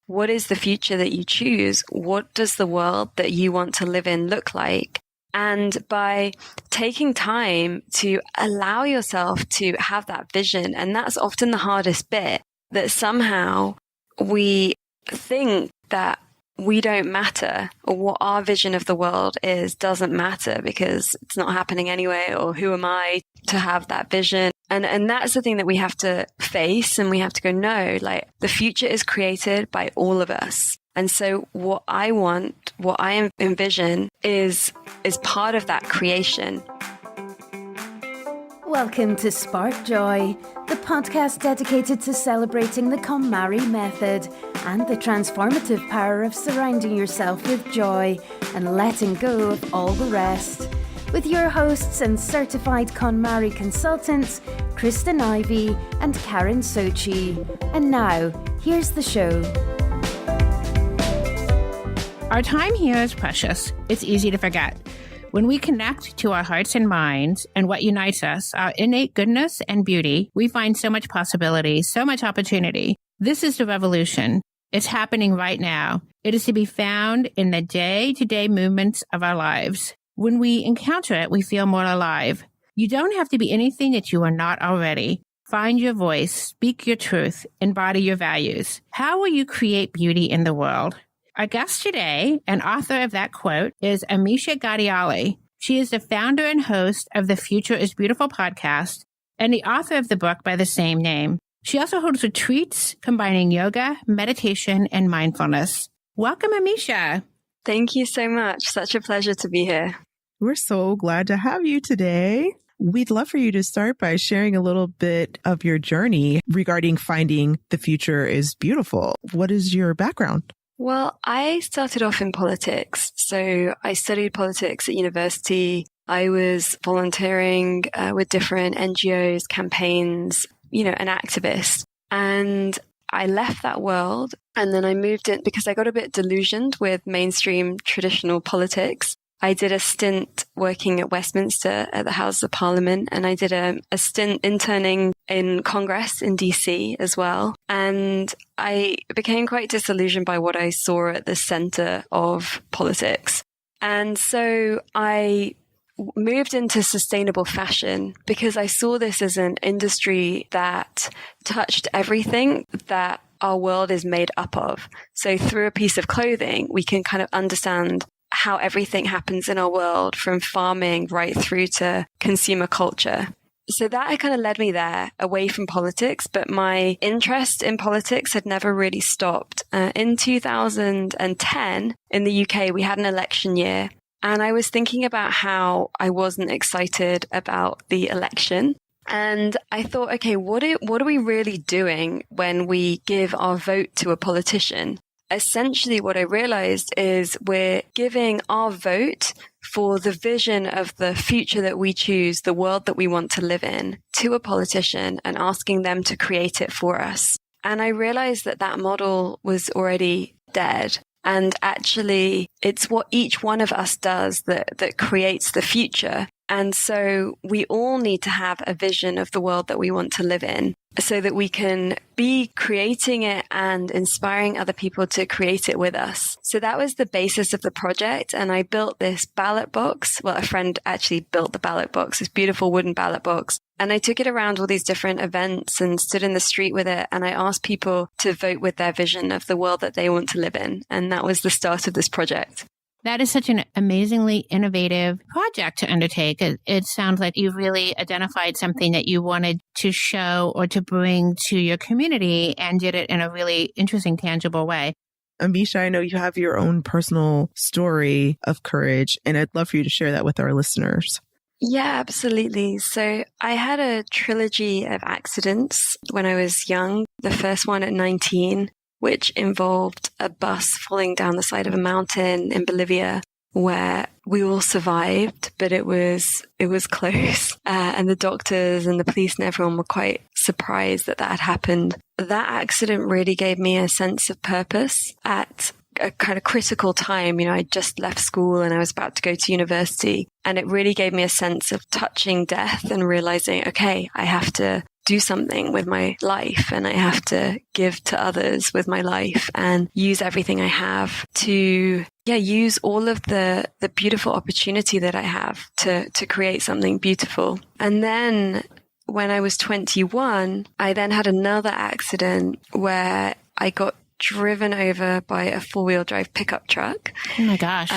what is the future that you choose? What does the world that you want to live in look like? And by taking time to allow yourself to have that vision, and that's often the hardest bit, that somehow we think that we don't matter, or what our vision of the world is doesn't matter because it's not happening anyway, or who am I to have that vision? And that's the thing that we have to face, and we have to go, no, like the future is created by all of us. And so what I want, what I envision is part of that creation. Welcome to SparkJoy, the podcast dedicated to celebrating the KonMari method and the transformative power of surrounding yourself with joy and letting go of all the rest. With your hosts and certified KonMari consultants, Kristen Ivy and Karen Sochi. And now, here's the show. Our time here is precious. It's easy to forget. When we connect to our hearts and minds and what unites us, our innate goodness and beauty, we find so much possibility, so much opportunity. This is the revolution. It's happening right now. It is to be found in the day-to-day movements of our lives. When we encounter it, we feel more alive. You don't have to be anything that you are not already. Find your voice, speak your truth, embody your values. How will you create beauty in the world? Our guest today, and author of that quote, is Amisha Ghadiali. She is the founder and host of the Future is Beautiful podcast and the author of the book by the same name. She also holds retreats combining yoga, meditation, and mindfulness. Welcome, Amisha. Thank you so much. Such a pleasure to be here. We're so glad to have you today. We'd love for you to start by sharing a little bit of your journey regarding finding the future is beautiful. What is your background? Well, I started off in politics. So I studied politics at university. I was volunteering with different NGOs, campaigns, an activist. And I left that world and then I moved in because I got a bit delusioned with mainstream traditional politics. I did a stint working at Westminster at the Houses of Parliament, and I did a stint interning in Congress in DC as well. And I became quite disillusioned by what I saw at the center of politics. And so I moved into sustainable fashion because I saw this as an industry that touched everything that our world is made up of. So through a piece of clothing, we can kind of understand how everything happens in our world, from farming right through to consumer culture. So that kind of led me there, away from politics, but my interest in politics had never really stopped. In 2010, in the UK, we had an election year, and I was thinking about how I wasn't excited about the election. And I thought, okay, what are we really doing when we give our vote to a politician? Essentially, what I realized is we're giving our vote for the vision of the future that we choose, the world that we want to live in, to a politician and asking them to create it for us. And I realized that model was already dead. And actually, it's what each one of us does that creates the future. And so we all need to have a vision of the world that we want to live in so that we can be creating it and inspiring other people to create it with us. So that was the basis of the project. And I built this ballot box. Well, a friend actually built the ballot box, this beautiful wooden ballot box. And I took it around all these different events and stood in the street with it. And I asked people to vote with their vision of the world that they want to live in. And that was the start of this project. That is such an amazingly innovative project to undertake. It sounds like you've really identified something that you wanted to show or to bring to your community and did it in a really interesting, tangible way. Amisha, I know you have your own personal story of courage, and I'd love for you to share that with our listeners. Yeah, absolutely. So I had a trilogy of accidents when I was young. The first one at 19, which involved a bus falling down the side of a mountain in Bolivia, where we all survived, but it was close. And the doctors and the police and everyone were quite surprised that had happened. That accident really gave me a sense of purpose at a kind of critical time. I just left school and I was about to go to university. And it really gave me a sense of touching death and realizing, okay, I have to do something with my life, and I have to give to others with my life and use everything I have to use all of the beautiful opportunity that I have to create something beautiful. And then when I was 21, I then had another accident where I got driven over by a 4-wheel drive pickup truck. Oh my gosh.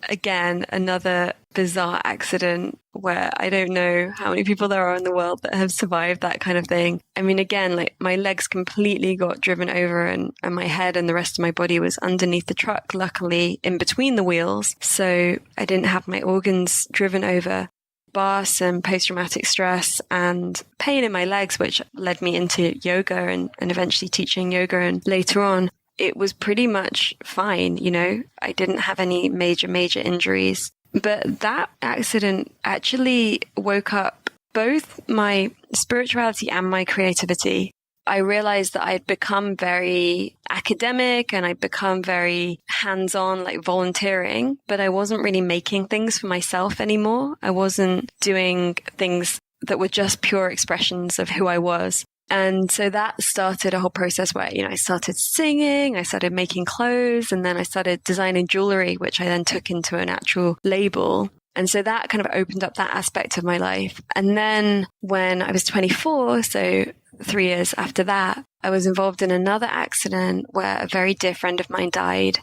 Again, another bizarre accident where I don't know how many people there are in the world that have survived that kind of thing. I mean, again, like my legs completely got driven over and my head and the rest of my body was underneath the truck, luckily in between the wheels. So I didn't have my organs driven over. Bar some post-traumatic stress and pain in my legs, which led me into yoga and eventually teaching yoga. And later on, it was pretty much fine. You know, I didn't have any major injuries. But that accident actually woke up both my spirituality and my creativity. I realized that I'd become very academic and I'd become very hands-on, like volunteering, but I wasn't really making things for myself anymore. I wasn't doing things that were just pure expressions of who I was. And so that started a whole process where, you know, I started singing, I started making clothes, and then I started designing jewelry, which I then took into an actual label. And so that kind of opened up that aspect of my life. And then when I was 24, so 3 years after that, I was involved in another accident where a very dear friend of mine died.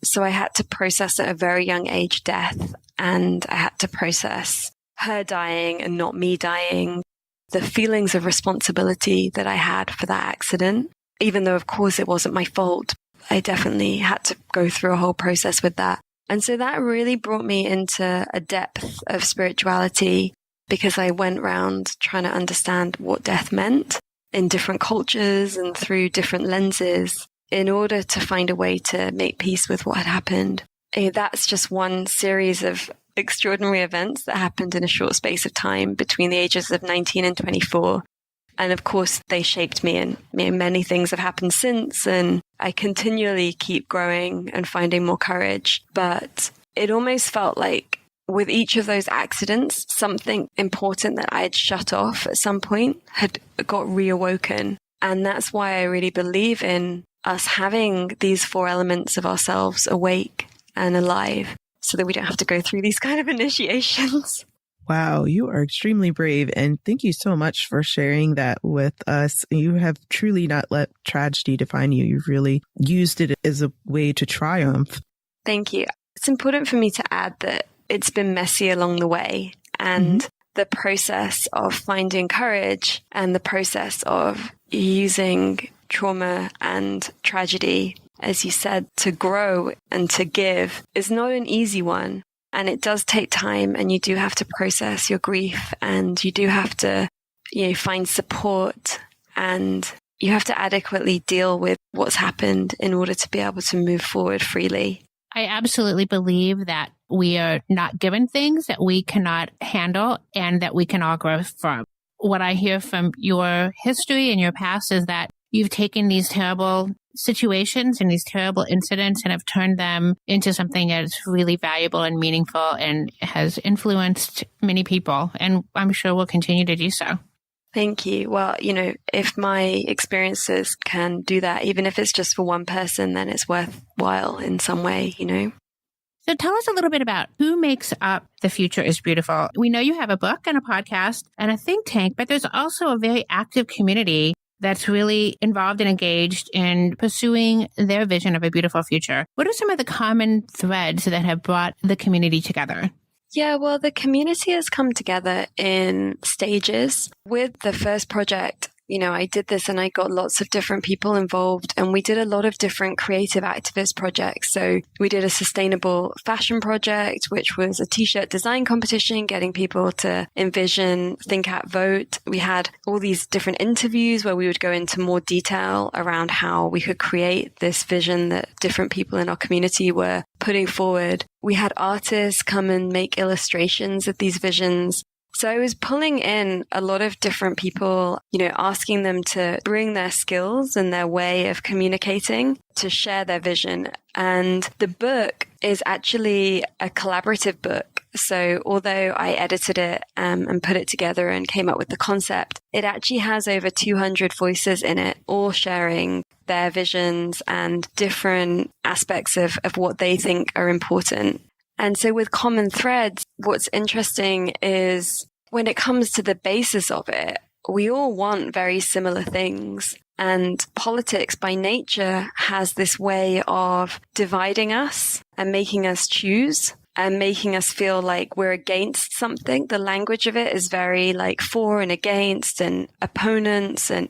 So I had to process at a very young age death, and I had to process her dying and not me dying, the feelings of responsibility that I had for that accident, even though, of course, it wasn't my fault. I definitely had to go through a whole process with that. And so that really brought me into a depth of spirituality because I went around trying to understand what death meant in different cultures and through different lenses in order to find a way to make peace with what had happened. And that's just one series of extraordinary events that happened in a short space of time between the ages of 19 and 24. And of course, they shaped me, and many things have happened since, and I continually keep growing and finding more courage. But it almost felt like with each of those accidents, something important that I had shut off at some point had got reawoken. And that's why I really believe in us having these 4 elements of ourselves awake and alive so that we don't have to go through these kind of initiations. Wow, you are extremely brave. And thank you so much for sharing that with us. You have truly not let tragedy define you. You've really used it as a way to triumph. Thank you. It's important for me to add that it's been messy along the way. And the process of finding courage and the process of using trauma and tragedy, as you said, to grow and to give is not an easy one. And it does take time, and you do have to process your grief, and you do have to, find support, and you have to adequately deal with what's happened in order to be able to move forward freely. I absolutely believe that we are not given things that we cannot handle and that we can all grow from. What I hear from your history and your past is that you've taken these terrible situations and these terrible incidents and have turned them into something that's really valuable and meaningful and has influenced many people. And I'm sure will continue to do so. Thank you. Well, if my experiences can do that, even if it's just for one person, then it's worthwhile in some way, So tell us a little bit about who makes up The Future is Beautiful. We know you have a book and a podcast and a think tank, but there's also a very active community that's really involved and engaged in pursuing their vision of a beautiful future. What are some of the common threads that have brought the community together? Yeah, well, the community has come together in stages. With the first project, I did this and I got lots of different people involved, and we did a lot of different creative activist projects. So we did a sustainable fashion project, which was a t-shirt design competition, getting people to envision, think out, vote. We had all these different interviews where we would go into more detail around how we could create this vision that different people in our community were putting forward. We had artists come and make illustrations of these visions. So I was pulling in a lot of different people, asking them to bring their skills and their way of communicating to share their vision. And the book is actually a collaborative book. So although I edited it and put it together and came up with the concept, it actually has over 200 voices in it, all sharing their visions and different aspects of what they think are important. And so with common threads, what's interesting is when it comes to the basis of it, we all want very similar things. And politics by nature has this way of dividing us and making us choose and making us feel like we're against something. The language of it is very like for and against and opponents and,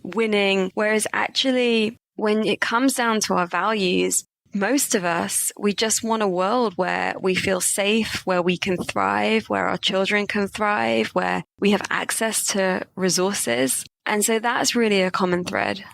winning. Whereas actually, when it comes down to our values, most of us, we just want a world where we feel safe, where we can thrive, where our children can thrive, where we have access to resources. And so that's really a common thread.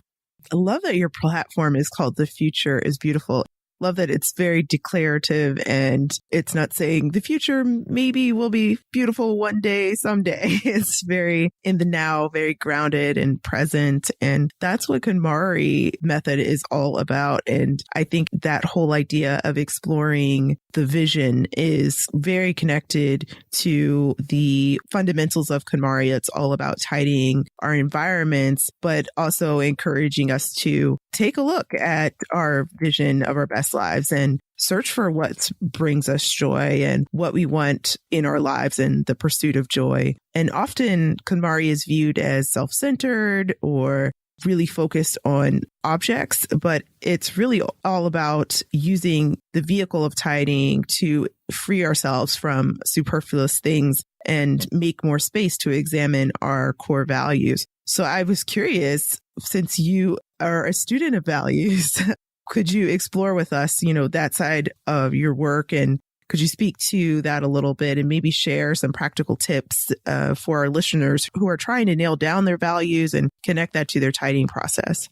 I love that your platform is called The Future is Beautiful. Love that it's very declarative and it's not saying the future maybe will be beautiful one day, someday. It's very in the now, very grounded and present. And that's what KonMari method is all about. And I think that whole idea of exploring the vision is very connected to the fundamentals of KonMari. It's all about tidying our environments, but also encouraging us to take a look at our vision of our best lives and search for what brings us joy and what we want in our lives and the pursuit of joy. And often KonMari is viewed as self-centered or really focused on objects, but it's really all about using the vehicle of tidying to free ourselves from superfluous things and make more space to examine our core values. So I was curious, since you are a student of values, could you explore with us, that side of your work, and could you speak to that a little bit and maybe share some practical tips for our listeners who are trying to nail down their values and connect that to their tidying process?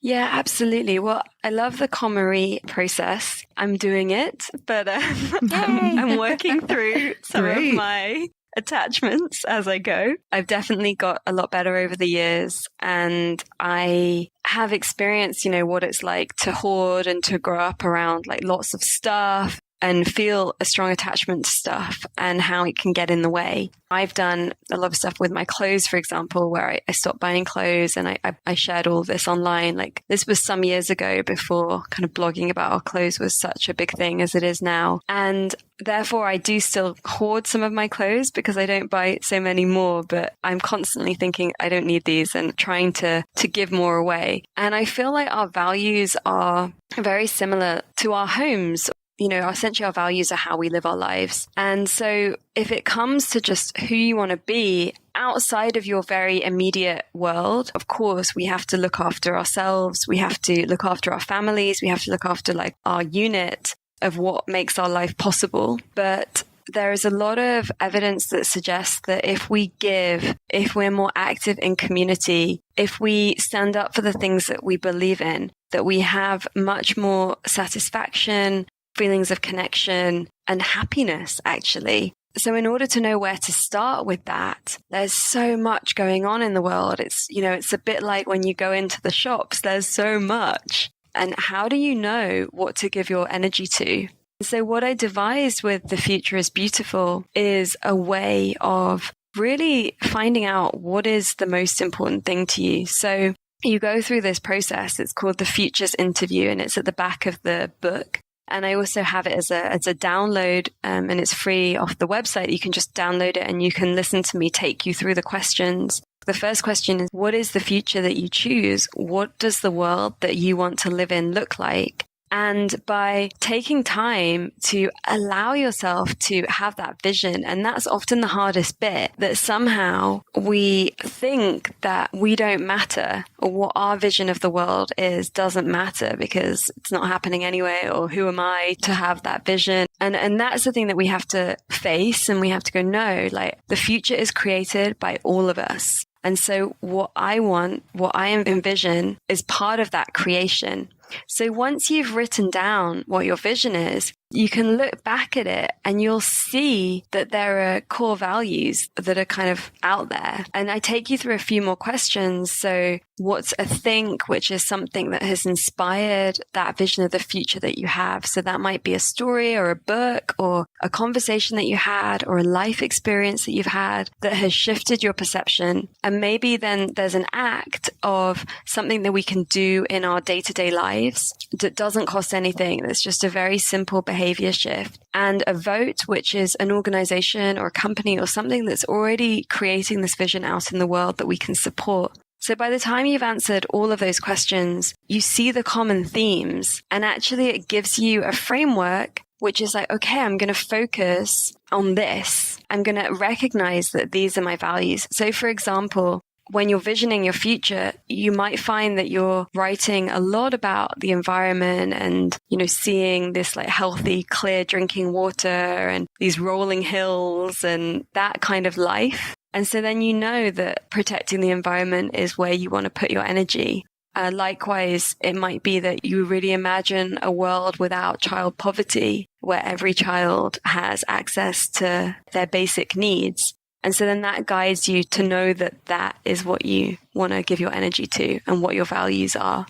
Yeah, absolutely. Well, I love the KonMari process. I'm doing it, but I'm working through some of my attachments as I go. I've definitely got a lot better over the years, and I have experienced, what it's like to hoard and to grow up around like lots of stuff and feel a strong attachment to stuff and how it can get in the way. I've done a lot of stuff with my clothes, for example, where I stopped buying clothes and I shared all this online. Like this was some years ago before kind of blogging about our clothes was such a big thing as it is now. And therefore I do still hoard some of my clothes because I don't buy so many more, but I'm constantly thinking I don't need these and trying to give more away. And I feel like our values are very similar to our homes. Essentially our values are how we live our lives. And so if it comes to just who you want to be outside of your very immediate world, of course, we have to look after ourselves. We have to look after our families. We have to look after like our unit of what makes our life possible. But there is a lot of evidence that suggests that if we're more active in community, if we stand up for the things that we believe in, that we have much more satisfaction, feelings of connection and happiness, actually. So in order to know where to start with that, there's so much going on in the world. It's a bit like when you go into the shops, there's so much. And how do you know what to give your energy to? So what I devised with The Future is Beautiful is a way of really finding out what is the most important thing to you. So you go through this process. It's called the Futures Interview, and it's at the back of the book. And I also have it as a download, and it's free off the website. You can just download it and you can listen to me take you through the questions. The first question is, what is the future that you choose? What does the world that you want to live in look like? And by taking time to allow yourself to have that vision, and that's often the hardest bit, that somehow we think that we don't matter, or what our vision of the world is doesn't matter because it's not happening anyway, or who am I to have that vision? And that's the thing that we have to face, and we have to go, no, like the future is created by all of us. And so what I want, what I envision is part of that creation. So once you've written down what your vision is, you can look back at it and you'll see that there are core values that are kind of out there. And I take you through a few more questions. So what's a think, which is something that has inspired that vision of the future that you have? So that might be a story or a book or a conversation that you had or a life experience that you've had that has shifted your perception. And maybe then there's an act of something that we can do in our day-to-day lives that doesn't cost anything. That's just a very simple behavior shift. And a vote, which is an organization or a company or something that's already creating this vision out in the world that we can support. So by the time you've answered all of those questions, you see the common themes, and actually it gives you a framework which is like, okay, I'm going to focus on this. I'm going to recognize that these are my values. So for example, when you're visioning your future, you might find that you're writing a lot about the environment and, seeing this like healthy, clear drinking water and these rolling hills and that kind of life. And so then you know that protecting the environment is where you want to put your energy. Likewise, it might be that you really imagine a world without child poverty, where every child has access to their basic needs. And so then that guides you to know that that is what you want to give your energy to and what your values are.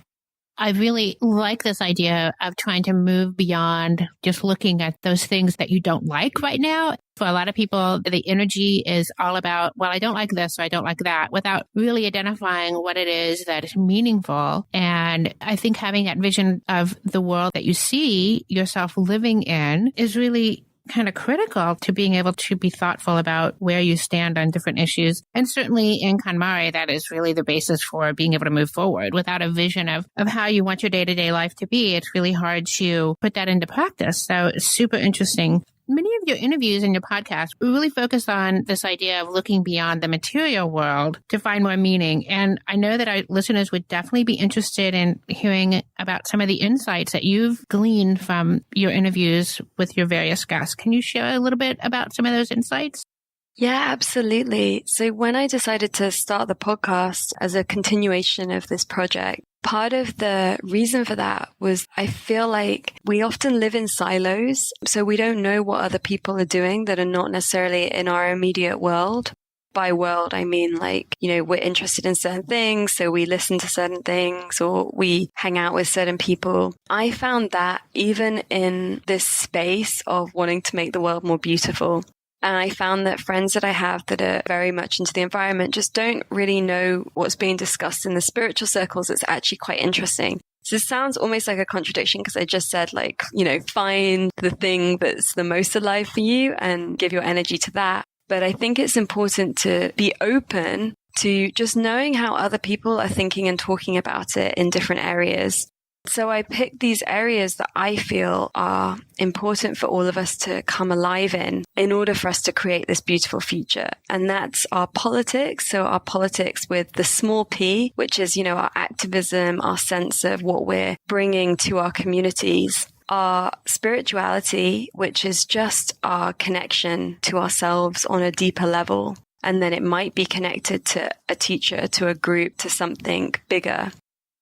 I really like this idea of trying to move beyond just looking at those things that you don't like right now. For a lot of people, the energy is all about, well, I don't like this or I don't like that, without really identifying what it is that is meaningful. And I think having that vision of the world that you see yourself living in is really kind of critical to being able to be thoughtful about where you stand on different issues. And certainly in KonMari, that is really the basis for being able to move forward. Without a vision of how you want your day-to-day life to be, it's really hard to put that into practice. So it's super interesting. Many of your interviews and your podcast really focus on this idea of looking beyond the material world to find more meaning. And I know that our listeners would definitely be interested in hearing about some of the insights that you've gleaned from your interviews with your various guests. Can you share a little bit about some of those insights? Yeah, absolutely. So when I decided to start the podcast as a continuation of this project, part of the reason for that was I feel like we often live in silos, so we don't know what other people are doing that are not necessarily in our immediate world. By world, I mean we're interested in certain things, so we listen to certain things or we hang out with certain people. I found that even in this space of wanting to make the world more beautiful, and I found that friends that I have that are very much into the environment just don't really know what's being discussed in the spiritual circles. It's actually quite interesting. So this sounds almost like a contradiction because I just said find the thing that's the most alive for you and give your energy to that. But I think it's important to be open to just knowing how other people are thinking and talking about it in different areas. So I picked these areas that I feel are important for all of us to come alive in order for us to create this beautiful future. And that's our politics. So our politics with the small p, which is, our activism, our sense of what we're bringing to our communities. Our spirituality, which is just our connection to ourselves on a deeper level. And then it might be connected to a teacher, to a group, to something bigger.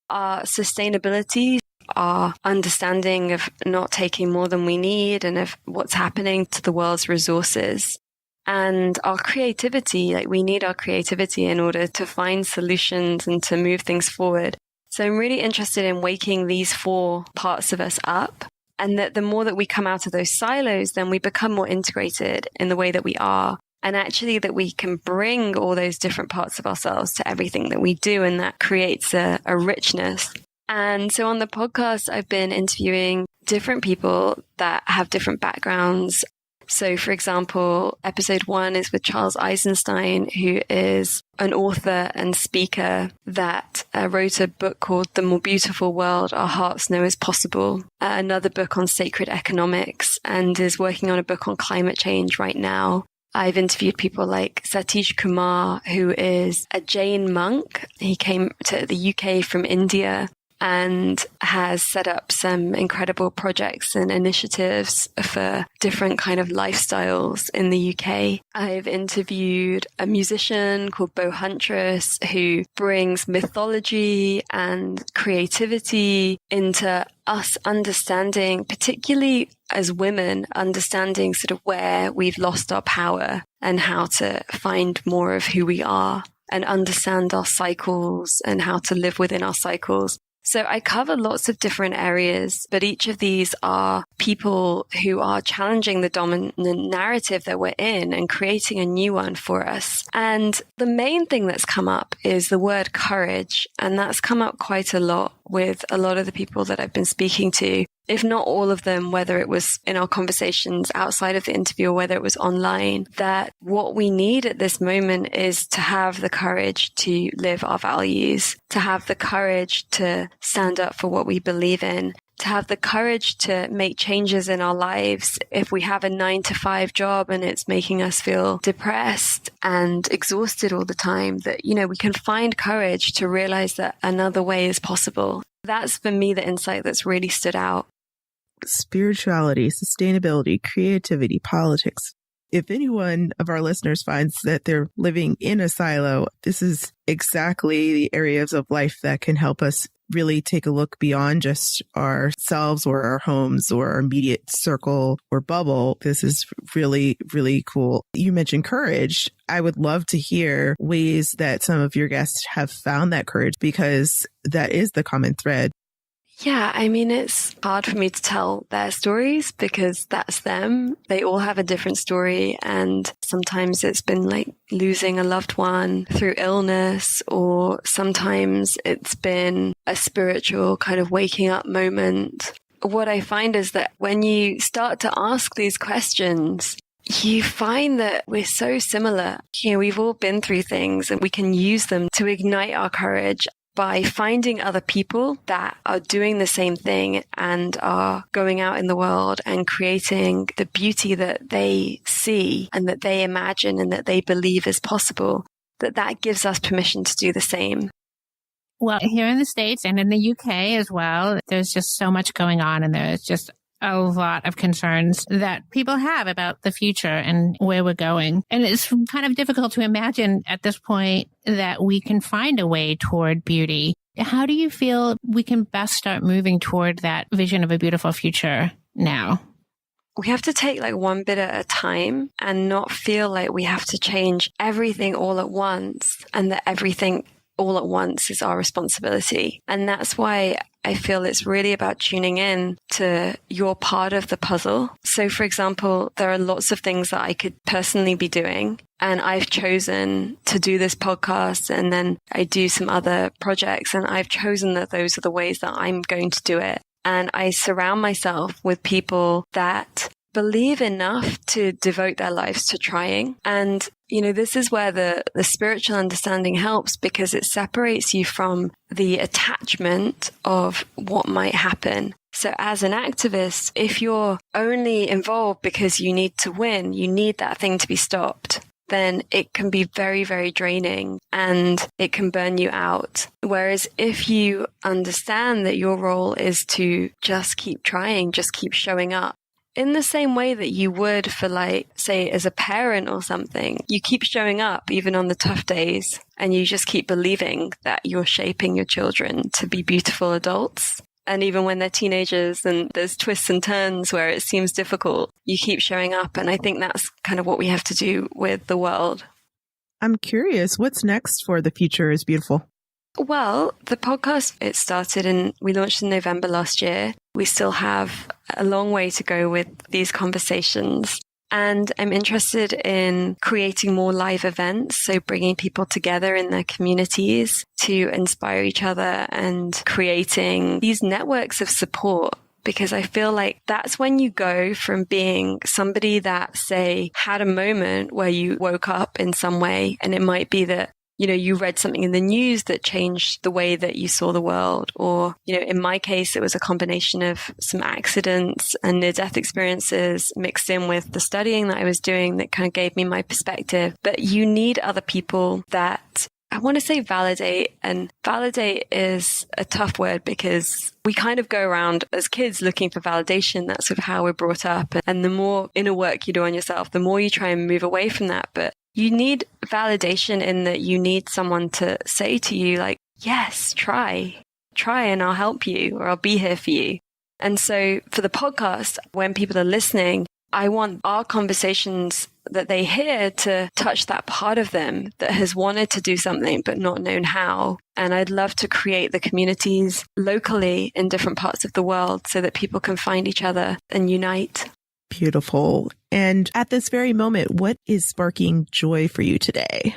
Our sustainability, our understanding of not taking more than we need and of what's happening to the world's resources. And our creativity, we need our creativity in order to find solutions and to move things forward. So I'm really interested in waking these four parts of us up. And that the more that we come out of those silos, then we become more integrated in the way that we are. And actually that we can bring all those different parts of ourselves to everything that we do. And that creates a richness. And so on the podcast, I've been interviewing different people that have different backgrounds. So for example, episode 1 is with Charles Eisenstein, who is an author and speaker that wrote a book called The More Beautiful World Our Hearts Know Is Possible, another book on sacred economics, and is working on a book on climate change right now. I've interviewed people like Satish Kumar, who is a Jain monk. He came to the UK from India. and has set up some incredible projects and initiatives for different kind of lifestyles in the UK. I've interviewed a musician called Bo Huntress who brings mythology and creativity into us understanding, particularly as women, understanding sort of where we've lost our power and how to find more of who we are and understand our cycles and how to live within our cycles. So I cover lots of different areas, but each of these are people who are challenging the dominant narrative that we're in and creating a new one for us. And the main thing that's come up is the word courage. And that's come up quite a lot with a lot of the people that I've been speaking to, if not all of them, whether it was in our conversations outside of the interview or whether it was online, that what we need at this moment is to have the courage to live our values, to have the courage to stand up for what we believe in, to have the courage to make changes in our lives. If we have a 9-to-5 job and it's making us feel depressed and exhausted all the time, that, you know, we can find courage to realize that another way is possible. That's for me the insight that's really stood out. Spirituality, sustainability, creativity, politics. If anyone of our listeners finds that they're living in a silo, this is exactly the areas of life that can help us really take a look beyond just ourselves or our homes or our immediate circle or bubble. This is really, really cool. You mentioned courage. I would love to hear ways that some of your guests have found that courage, because that is the common thread. Yeah, I mean, it's hard for me to tell their stories because that's them. They all have a different story. And sometimes it's been like losing a loved one through illness, or sometimes it's been a spiritual kind of waking up moment. What I find is that when you start to ask these questions, you find that we're so similar. You know, we've all been through things and we can use them to ignite our courage by finding other people that are doing the same thing and are going out in the world and creating the beauty that they see and that they imagine and that they believe is possible, that gives us permission to do the same. Well, here in the States and in the UK as well, there's just so much going on, and there's just a lot of concerns that people have about the future and where we're going. And it's kind of difficult to imagine at this point that we can find a way toward beauty. How do you feel we can best start moving toward that vision of a beautiful future now? We have to take like one bit at a time and not feel like we have to change everything all at once and that everything all at once is our responsibility. And that's why I feel it's really about tuning in to your part of the puzzle. So, for example, there are lots of things that I could personally be doing, and I've chosen to do this podcast, and then I do some other projects, and I've chosen that those are the ways that I'm going to do it. And I surround myself with people that believe enough to devote their lives to trying. And, you know, this is where the spiritual understanding helps, because it separates you from the attachment of what might happen. So as an activist, if you're only involved because you need to win, you need that thing to be stopped, then it can be very, very draining and it can burn you out. Whereas if you understand that your role is to just keep trying, just keep showing up, in the same way that you would for, like, say, as a parent or something, you keep showing up even on the tough days, and you just keep believing that you're shaping your children to be beautiful adults. And even when they're teenagers and there's twists and turns where it seems difficult, you keep showing up. And I think that's kind of what we have to do with the world. I'm curious, what's next for The Future is Beautiful? Well, the podcast, we launched in November last year. We still have a long way to go with these conversations. And I'm interested in creating more live events, so bringing people together in their communities to inspire each other and creating these networks of support. Because I feel like that's when you go from being somebody that, say, had a moment where you woke up in some way, and it might be that, you know, you read something in the news that changed the way that you saw the world. Or, you know, in my case, it was a combination of some accidents and near-death experiences mixed in with the studying that I was doing that kind of gave me my perspective. But you need other people that I want to say validate, and validate is a tough word because we kind of go around as kids looking for validation. That's sort of how we're brought up. And the more inner work you do on yourself, the more you try and move away from that. But you need validation in that you need someone to say to you like, yes, try and I'll help you, or I'll be here for you. And so for the podcast, when people are listening, I want our conversations that they hear to touch that part of them that has wanted to do something but not known how. And I'd love to create the communities locally in different parts of the world so that people can find each other and unite. Beautiful. And at this very moment, what is sparking joy for you today?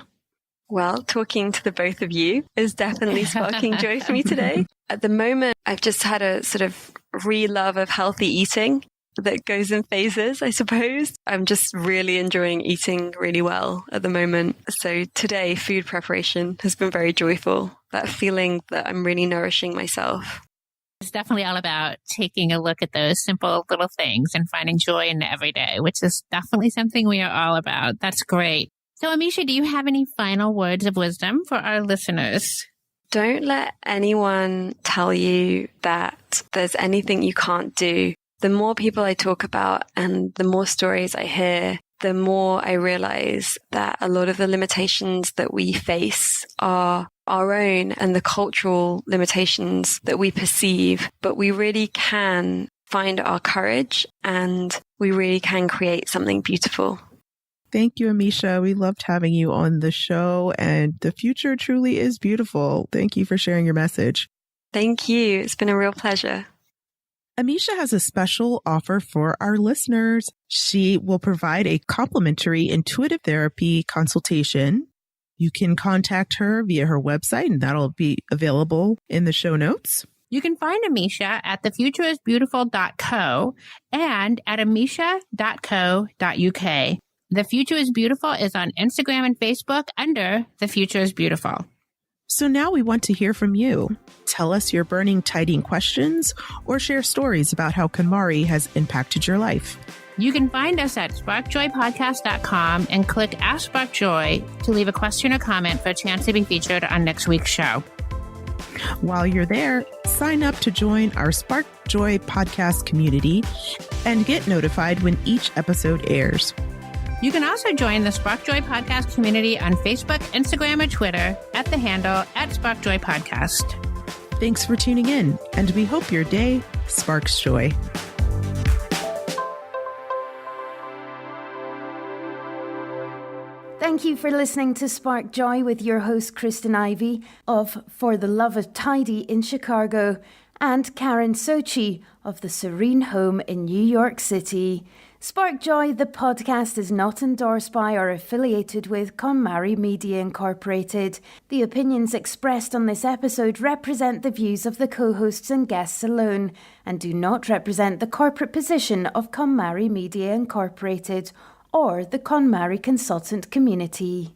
Well, talking to the both of you is definitely sparking joy for me today. At the moment, I've just had a sort of re-love of healthy eating that goes in phases, I suppose. I'm just really enjoying eating really well at the moment. So today, food preparation has been very joyful. That feeling that I'm really nourishing myself. It's definitely all about taking a look at those simple little things and finding joy in every day, which is definitely something we are all about. That's great. So, Amisha, do you have any final words of wisdom for our listeners? Don't let anyone tell you that there's anything you can't do. The more people I talk about and the more stories I hear, the more I realize that a lot of the limitations that we face are our own and the cultural limitations that we perceive, but we really can find our courage and we really can create something beautiful. Thank you, Amisha. We loved having you on the show, and the future truly is beautiful. Thank you for sharing your message. Thank you. It's been a real pleasure. Amisha has a special offer for our listeners. She will provide a complimentary intuitive therapy consultation. You can contact her via her website, and that'll be available in the show notes. You can find Amisha at thefutureisbeautiful.co and at amisha.co.uk. The Future is Beautiful is on Instagram and Facebook under The Future is Beautiful. So now we want to hear from you. Tell us your burning, tidying questions or share stories about how KonMari has impacted your life. You can find us at SparkJoyPodcast.com and click Ask SparkJoy to leave a question or comment for a chance to be featured on next week's show. While you're there, sign up to join our SparkJoy podcast community and get notified when each episode airs. You can also join the SparkJoy podcast community on Facebook, Instagram, or Twitter at the handle @SparkJoy Podcast. Thanks for tuning in, and we hope your day sparks joy. Thank you for listening to Spark Joy with your host, Kristen Ivy of For the Love of Tidy in Chicago and Karen Sochi of the Serene Home in New York City. Spark Joy, the podcast, is not endorsed by or affiliated with KonMari Media Incorporated. The opinions expressed on this episode represent the views of the co-hosts and guests alone and do not represent the corporate position of KonMari Media Incorporated or the KonMari consultant community.